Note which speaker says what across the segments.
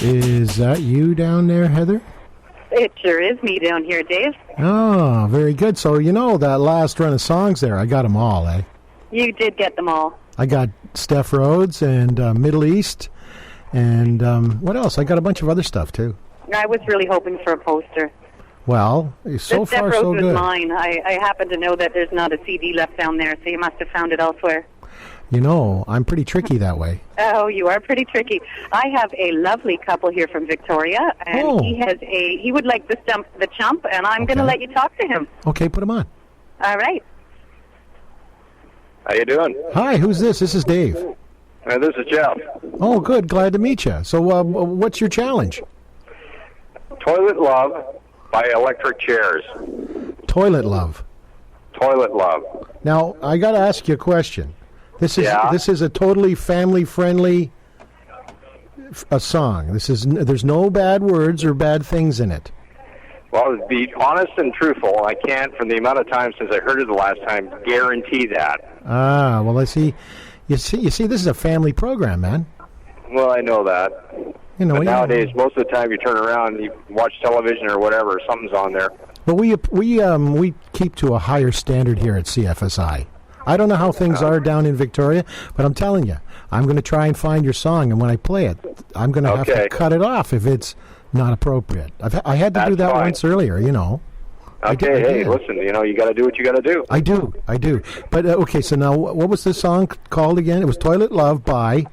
Speaker 1: Is that you down there, Heather?
Speaker 2: It sure is me down here, Dave.
Speaker 1: Oh, very good. So, you know, that last run of songs there, I got them all, eh?
Speaker 2: You did get them all.
Speaker 1: I got Steph Rhodes and Middle East, and what else? I got a bunch of other stuff, too.
Speaker 2: I was really hoping for a poster.
Speaker 1: Well, so
Speaker 2: Steph
Speaker 1: far,
Speaker 2: Rhodes
Speaker 1: so
Speaker 2: was
Speaker 1: good.
Speaker 2: mine. I happen to know that there's not a CD left down there, so you must have found it elsewhere.
Speaker 1: You know, I'm pretty tricky that way.
Speaker 2: Oh, you are pretty tricky. I have a lovely couple here from Victoria, and he would like the chump, and I'm going to let you talk to him.
Speaker 1: Okay, put him on.
Speaker 2: All right.
Speaker 3: How you doing?
Speaker 1: Hi, who's this? This is Dave.
Speaker 3: This is Jeff.
Speaker 1: Oh, good. Glad to meet you. So, what's your challenge?
Speaker 3: Toilet Love by Electric Chairs.
Speaker 1: Toilet Love.
Speaker 3: Toilet Love.
Speaker 1: Now, I got to ask you a question. This is a totally family-friendly song. There's no bad words or bad things in it.
Speaker 3: Well, to be honest and truthful, I can't, from the amount of time since I heard it the last time, guarantee that.
Speaker 1: Ah, well, I see. You see, this is a family program, man.
Speaker 3: Well, I know that.
Speaker 1: You know,
Speaker 3: but nowadays, most of the time you turn around, you watch television or whatever, something's on there.
Speaker 1: But we keep to a higher standard here at CFSI. I don't know how things are down in Victoria, but I'm telling you, I'm going to try and find your song, and when I play it, I'm going to have to cut it off if it's not appropriate. I had to do that once earlier, you know.
Speaker 3: Okay, hey, listen, you know, you got to do what you got to do.
Speaker 1: I do. But, okay, so now, what was the song called again? It was Toilet Love by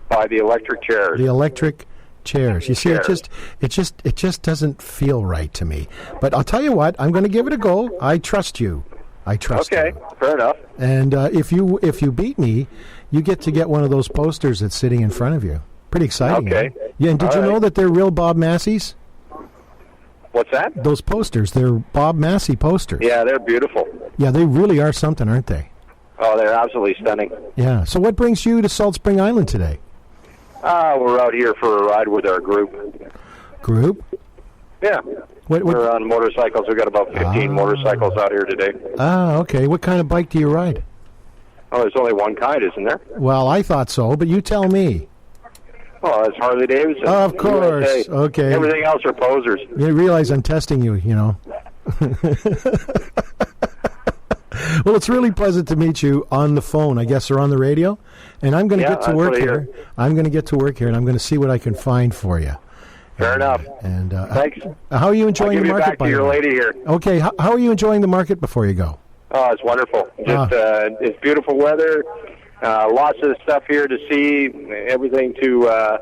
Speaker 3: the Electric Chairs.
Speaker 1: The Electric Chairs. You see, it just doesn't feel right to me. But I'll tell you what, I'm going to give it a go. I trust you.
Speaker 3: Okay, fair enough.
Speaker 1: And if you beat me, you get one of those posters that's sitting in front of you. Pretty exciting.
Speaker 3: Okay.
Speaker 1: Eh? Yeah. And did you know that they're real Bob Massey's?
Speaker 3: What's that?
Speaker 1: Those posters, they're Bob Massey posters.
Speaker 3: Yeah, they're beautiful.
Speaker 1: Yeah, they really are something, aren't they?
Speaker 3: Oh, they're absolutely stunning.
Speaker 1: Yeah. So what brings you to Salt Spring Island today?
Speaker 3: We're out here for a ride with our group.
Speaker 1: Group?
Speaker 3: Yeah. We're on motorcycles. We've got about 15 motorcycles out here today.
Speaker 1: Ah, okay. What kind of bike do you ride?
Speaker 3: Oh, there's only one kind, isn't there?
Speaker 1: Well, I thought so, but you tell me.
Speaker 3: Well, it's Harley Davidson.
Speaker 1: Of course.
Speaker 3: USA.
Speaker 1: Okay.
Speaker 3: Everything else are posers.
Speaker 1: You realize I'm testing you, you know. Well, it's really pleasant to meet you on the phone, I guess, or on the radio. And I'm going to get to work here. I'm going to get to work here, and I'm going to see what I can find for you.
Speaker 3: Fair enough.
Speaker 1: And
Speaker 3: thanks.
Speaker 1: How are you enjoying the market?
Speaker 3: I'll give you back to your lady here.
Speaker 1: Okay. How are you enjoying the market before you go?
Speaker 3: Oh, it's wonderful. Just it's beautiful weather. Lots of stuff here to see. Everything to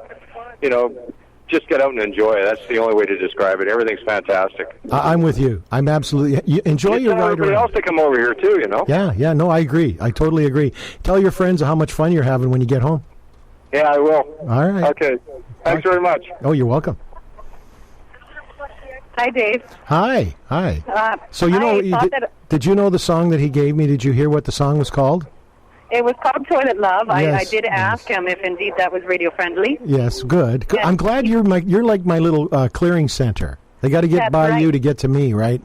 Speaker 3: just get out and enjoy it. That's the only way to describe it. Everything's fantastic.
Speaker 1: I'm with you. I'm absolutely enjoy your ride.
Speaker 3: Everybody else to come over here too. You know.
Speaker 1: Yeah. No, I agree. I totally agree. Tell your friends how much fun you're having when you get home.
Speaker 3: Yeah, I will.
Speaker 1: All right.
Speaker 3: Okay. Thanks very much.
Speaker 1: Oh, you're welcome.
Speaker 2: Hi, Dave.
Speaker 1: Hi. So did you know the song that he gave me? Did you hear what the song was called?
Speaker 2: It was called Toilet Love.
Speaker 1: Yes,
Speaker 2: I did ask him if indeed that was radio friendly.
Speaker 1: Yes, good.
Speaker 2: Yes.
Speaker 1: I'm glad you're like my little clearing center. They got to get by you to get to me, right?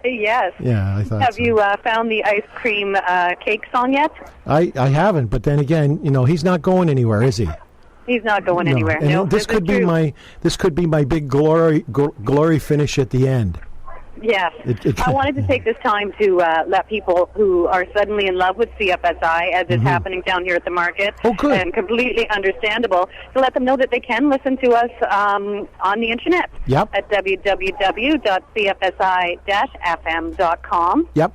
Speaker 2: Yes.
Speaker 1: Yeah, I thought.
Speaker 2: Have you found the ice cream cake song yet?
Speaker 1: I haven't, but then again, you know, he's not going anywhere, is he?
Speaker 2: He's not going anywhere.
Speaker 1: And
Speaker 2: no,
Speaker 1: this could be my big glory finish at the end.
Speaker 2: Yes. I wanted to take this time to let people who are suddenly in love with CFSI, as is happening down here at the market, and completely understandable, to let them know that they can listen to us on the internet at www.cfsi-fm.com.
Speaker 1: Yep.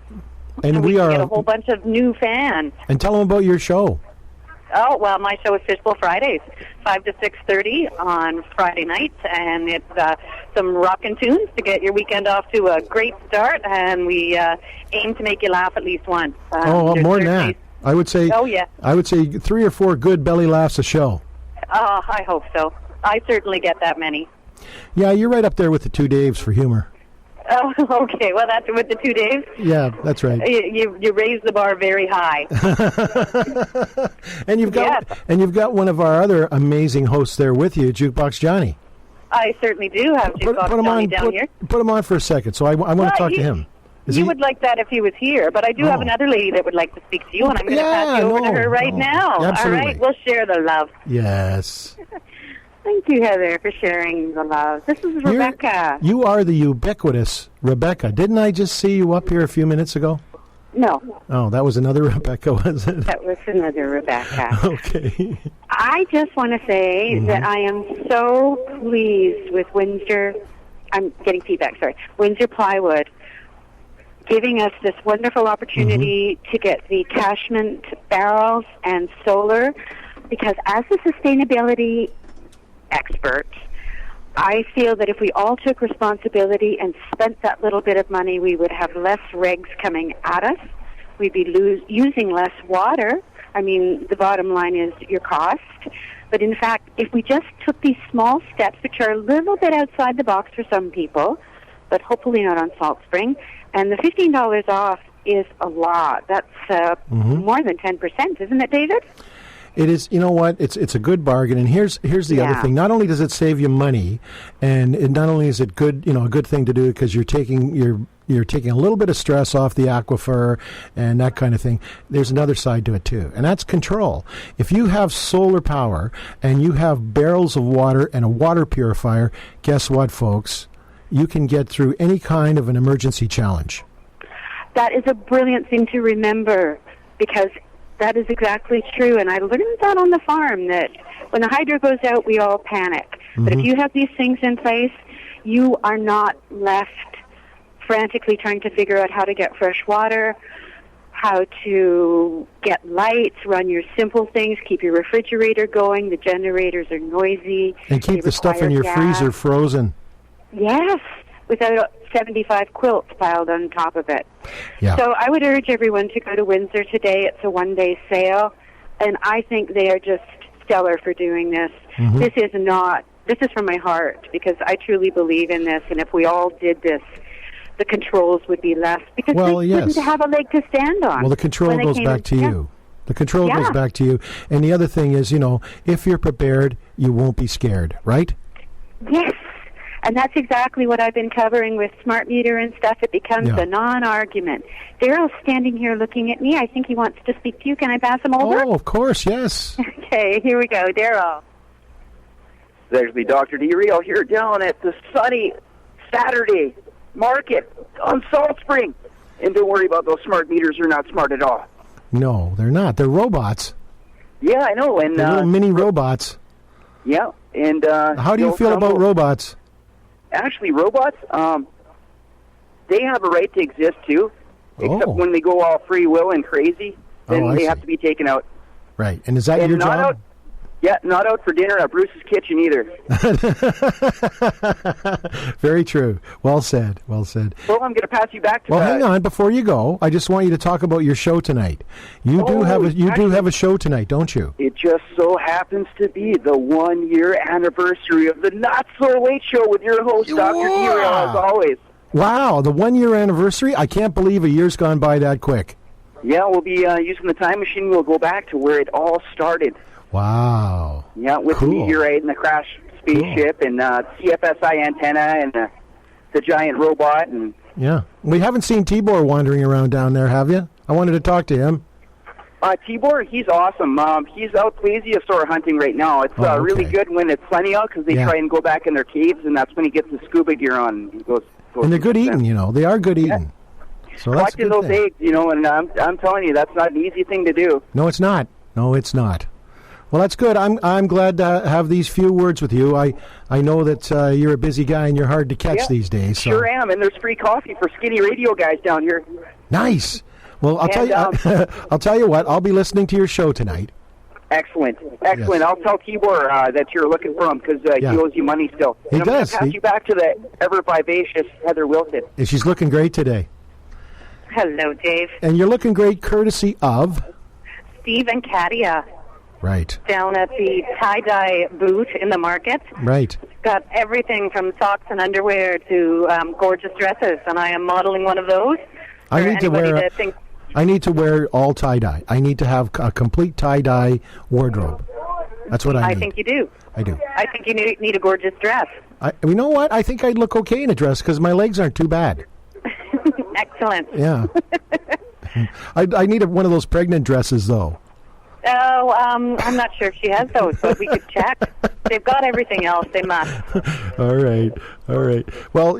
Speaker 1: And
Speaker 2: we get a whole bunch of new fans.
Speaker 1: And tell them about your show.
Speaker 2: Oh, well, my show is Fishbowl Fridays, 5 to 6:30 on Friday nights, and it's some rockin' tunes to get your weekend off to a great start, and we aim to make you laugh at least once.
Speaker 1: More than that. I would say.
Speaker 2: Oh, yeah.
Speaker 1: I would say 3 or 4 good belly laughs a show.
Speaker 2: I hope so. I certainly get that many.
Speaker 1: Yeah, you're right up there with the 2 Daves for humor.
Speaker 2: Oh, okay. Well, that's with the 2 Daves.
Speaker 1: Yeah, that's right.
Speaker 2: You raise the bar very high.
Speaker 1: And you've got one of our other amazing hosts there with you, Jukebox Johnny.
Speaker 2: I certainly do have Jukebox Johnny down here.
Speaker 1: Put him on for a second. So I want to talk to him.
Speaker 2: You would like that if he was here, but I do have another lady that would like to speak to you, and I'm going to pass you over to her right now.
Speaker 1: Absolutely.
Speaker 2: All right, we'll share the love.
Speaker 1: Yes.
Speaker 2: Thank you, Heather, for sharing the love. This is Rebecca.
Speaker 1: You are the ubiquitous Rebecca. Didn't I just see you up here a few minutes ago?
Speaker 2: No.
Speaker 1: Oh, that was another Rebecca, was it?
Speaker 2: That was another Rebecca.
Speaker 1: Okay.
Speaker 2: I just want to say that I am so pleased with Windsor. I'm getting feedback, sorry. Windsor Plywood giving us this wonderful opportunity to get the Cashman barrels and solar, because as a sustainability expert, I feel that if we all took responsibility and spent that little bit of money, we would have less regs coming at us. We'd be using less water. I mean, the bottom line is your cost. But in fact, if we just took these small steps, which are a little bit outside the box for some people, but hopefully not on Salt Spring, and the $15 off is a lot. That's more than 10%, isn't it, David?
Speaker 1: It is. You know what? It's a good bargain. And here's the other thing. Not only does it save you money, and not only is it good, a good thing to do because you're taking a little bit of stress off the aquifer and that kind of thing. There's another side to it too, and that's control. If you have solar power and you have barrels of water and a water purifier, guess what, folks? You can get through any kind of an emergency challenge.
Speaker 2: That is a brilliant thing to remember, because that is exactly true. And I learned that on the farm, that when the hydro goes out, we all panic. But if you have these things in place, you are not left frantically trying to figure out how to get fresh water, how to get lights, run your simple things, keep your refrigerator going. The generators are noisy.
Speaker 1: And keep the stuff in your freezer frozen.
Speaker 2: Yes, without 75 quilts piled on top of it.
Speaker 1: Yeah.
Speaker 2: So I would urge everyone to go to Windsor today. It's a one-day sale, and I think they are just stellar for doing this. This is from my heart, because I truly believe in this, and if we all did this, the controls would be less, because they wouldn't have a leg to stand on.
Speaker 1: Well, the control goes back to you. The control goes back to you. And the other thing is, if you're prepared, you won't be scared, right?
Speaker 2: Yes. And that's exactly what I've been covering with smart meter and stuff. It becomes a non-argument. Daryl's standing here looking at me. I think he wants to speak to you. Can I pass him over?
Speaker 1: Oh, of course, yes.
Speaker 2: Okay, here we go. Daryl.
Speaker 4: There's the Dr. D. Real here down at the sunny Saturday market on Salt Spring. And don't worry about those smart meters. They're not smart at all.
Speaker 1: No, they're not. They're robots.
Speaker 4: Yeah, I know. And
Speaker 1: they're little mini robots.
Speaker 4: Yeah. And
Speaker 1: how do you feel about robots?
Speaker 4: Actually, robots, they have a right to exist, too. Except when they go all free will and crazy, then they have to be taken out.
Speaker 1: Right. And is that your job?
Speaker 4: Not out for dinner at Bruce's Kitchen either.
Speaker 1: Very true. Well said. Well said.
Speaker 4: Well, I'm going to pass you back to
Speaker 1: hang on. Before you go, I just want you to talk about your show tonight. You do have a show tonight, don't you?
Speaker 4: It just so happens to be the 1-year anniversary of the Not So Late Show with your host, Dr. D. Real, as always.
Speaker 1: Wow, the 1-year anniversary? I can't believe a year's gone by that quick.
Speaker 4: Yeah, we'll be using the time machine. We'll go back to where it all started.
Speaker 1: Wow.
Speaker 4: Yeah, with the meteorite and the crash spaceship and CFSI antenna and the giant robot. And
Speaker 1: yeah. We haven't seen Tibor wandering around down there, have you? I wanted to talk to him.
Speaker 4: Tibor, he's awesome. He's out plesiosaur hunting right now. It's really good when it's sunny out, because they try and go back in their caves, and that's when he gets the scuba gear on. He goes
Speaker 1: and they're good eating, They are good eating. So that's
Speaker 4: collecting those eggs, and I'm telling you, that's not an easy thing to do.
Speaker 1: No, it's not. No, it's not. Well, that's good. I'm glad to have these few words with you. I know that you're a busy guy and you're hard to catch these days. So.
Speaker 4: Sure am, and there's free coffee for skinny radio guys down here.
Speaker 1: Nice. Well, I'll tell you what. I'll be listening to your show tonight.
Speaker 4: Excellent. Yes. I'll tell Tibor that you're looking for him, because he owes you money still.
Speaker 1: He does.
Speaker 4: I'm going to pass you back to the ever vivacious Heather Wilson.
Speaker 1: She's looking great today.
Speaker 2: Hello, Dave.
Speaker 1: And you're looking great courtesy of
Speaker 2: Steve and Katia.
Speaker 1: Right.
Speaker 2: Down at the tie-dye booth in the market.
Speaker 1: Right.
Speaker 2: Got everything from socks and underwear to gorgeous dresses, and I am modeling one of those.
Speaker 1: I need to wear all tie-dye. I need to have a complete tie-dye wardrobe. That's what I need.
Speaker 2: I think you do.
Speaker 1: I do.
Speaker 2: I think you need a gorgeous dress.
Speaker 1: You know what? I think I'd look okay in a dress because my legs aren't too bad.
Speaker 2: Excellent.
Speaker 1: Yeah. I need one of those pregnant dresses, though.
Speaker 2: Oh, I'm not sure if she has those, but we could check. They've got everything else. They must.
Speaker 1: All right. Well,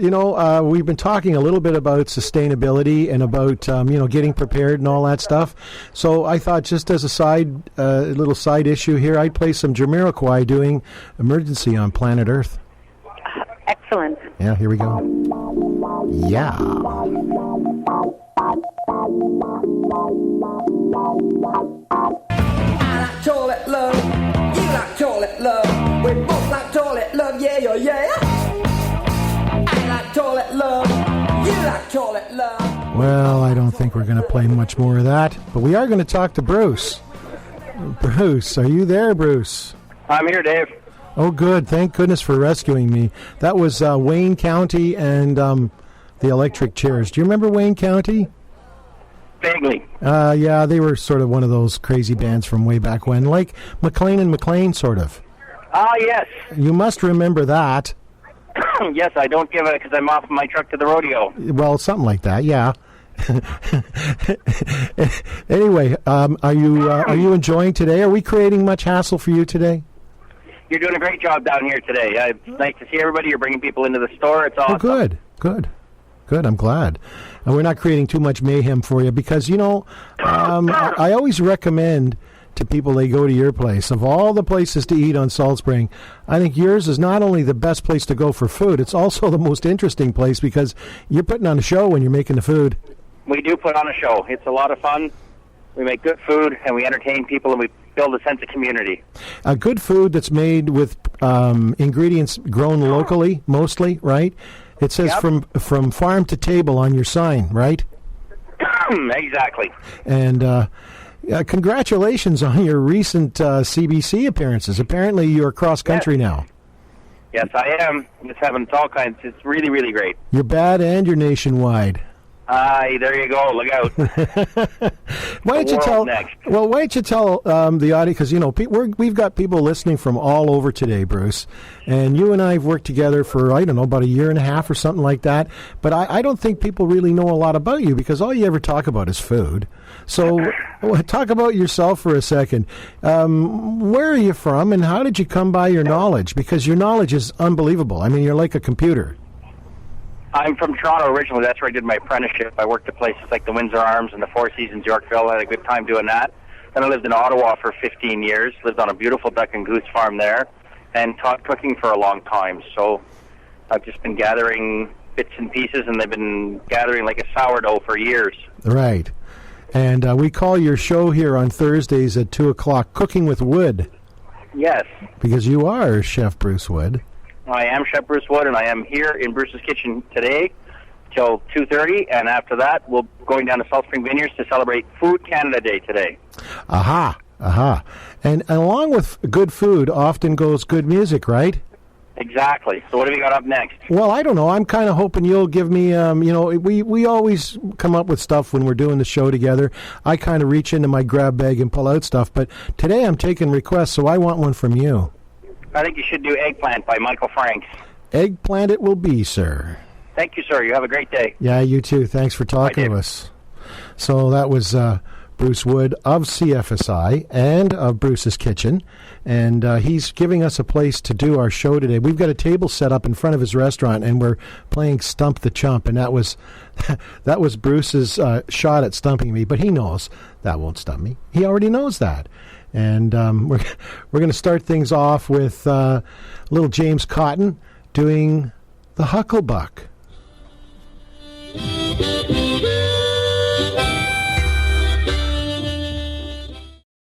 Speaker 1: we've been talking a little bit about sustainability and about, getting prepared and all that stuff. So I thought just as a little side issue here, I'd play some Jamiroquai doing Emergency on Planet Earth.
Speaker 2: Excellent.
Speaker 1: Yeah, here we go. Yeah.
Speaker 5: I like toilet love, you like toilet love, we both like toilet love, yeah. I like toilet love, you like toilet love.
Speaker 1: Well, I don't think we're going to play much more of that, but we are going to talk to Bruce. Bruce, are you there, Bruce?
Speaker 3: I'm here, Dave.
Speaker 1: Oh, good. Thank goodness for rescuing me. That was Wayne County and the Electric Chairs. Do you remember Wayne County?
Speaker 3: Vaguely.
Speaker 1: Yeah, they were sort of one of those crazy bands from way back when, like McLean and McLean, sort of.
Speaker 3: Ah, yes.
Speaker 1: You must remember that.
Speaker 3: Yes, I don't give it because I'm off my truck to the rodeo.
Speaker 1: Well, something like that, yeah. Anyway, are you enjoying today? Are we creating much hassle for you today?
Speaker 3: You're doing a great job down here today. It's nice to see everybody. You're bringing people into the store. It's awesome.
Speaker 1: Oh, good. I'm glad. And we're not creating too much mayhem for you because, I always recommend to people they go to your place. Of all the places to eat on Salt Spring, I think yours is not only the best place to go for food, it's also the most interesting place because you're putting on a show when you're making the food.
Speaker 3: We do put on a show. It's a lot of fun. We make good food, and we entertain people, and we build a sense of community.
Speaker 1: Good food that's made with ingredients grown locally, mostly, right? It says from farm to table on your sign, right?
Speaker 3: Exactly.
Speaker 1: And congratulations on your recent CBC appearances. Apparently you're cross-country now.
Speaker 3: Yes, I am. It's having all kinds. It's really, really great.
Speaker 1: You're bad and you're nationwide.
Speaker 3: Aye, there you go. Look out.
Speaker 1: Why don't you tell the audience, because we've got people listening from all over today, Bruce, and you and I have worked together for about a year and a half or something like that. But I don't think people really know a lot about you because all you ever talk about is food. So talk about yourself for a second. Where are you from, and how did you come by your knowledge? Because your knowledge is unbelievable. I mean, you're like a computer.
Speaker 3: I'm from Toronto originally. That's where I did my apprenticeship. I worked at places like the Windsor Arms and the Four Seasons Yorkville. I had a good time doing that. Then I lived in Ottawa for 15 years, lived on a beautiful duck and goose farm there, and taught cooking for a long time. So I've just been gathering bits and pieces, and they've been gathering like a sourdough for years. Right.
Speaker 1: And we call your show here on Thursdays at 2 o'clock, Cooking with Wood.
Speaker 3: Yes.
Speaker 1: Because you are Chef Bruce Wood.
Speaker 3: I am Chef Bruce Wood, and I am here in Bruce's kitchen today till 2:30, and after that, we're going down to Salt Spring Vineyards to celebrate Food Canada Day today.
Speaker 1: Aha. And along with good food often goes good music, right?
Speaker 3: Exactly. So what have you got up next?
Speaker 1: Well, I don't know. I'm kind of hoping you'll give me, we always come up with stuff when we're doing the show together. I kind of reach into my grab bag and pull out stuff, but today I'm taking requests, so I want one from you.
Speaker 3: I think you should do Eggplant by Michael Franks.
Speaker 1: Eggplant it will be, sir.
Speaker 3: Thank you, sir. You have a great day.
Speaker 1: Yeah, you too. Thanks for talking to us. So that was Bruce Wood of CFSI and of Bruce's Kitchen, and he's giving us a place to do our show today. We've got a table set up in front of his restaurant, and we're playing Stump the Chump, and that was Bruce's shot at stumping me, but he knows that won't stump me. He already knows that. And we're going to start things off with little James Cotton doing the Hucklebuck.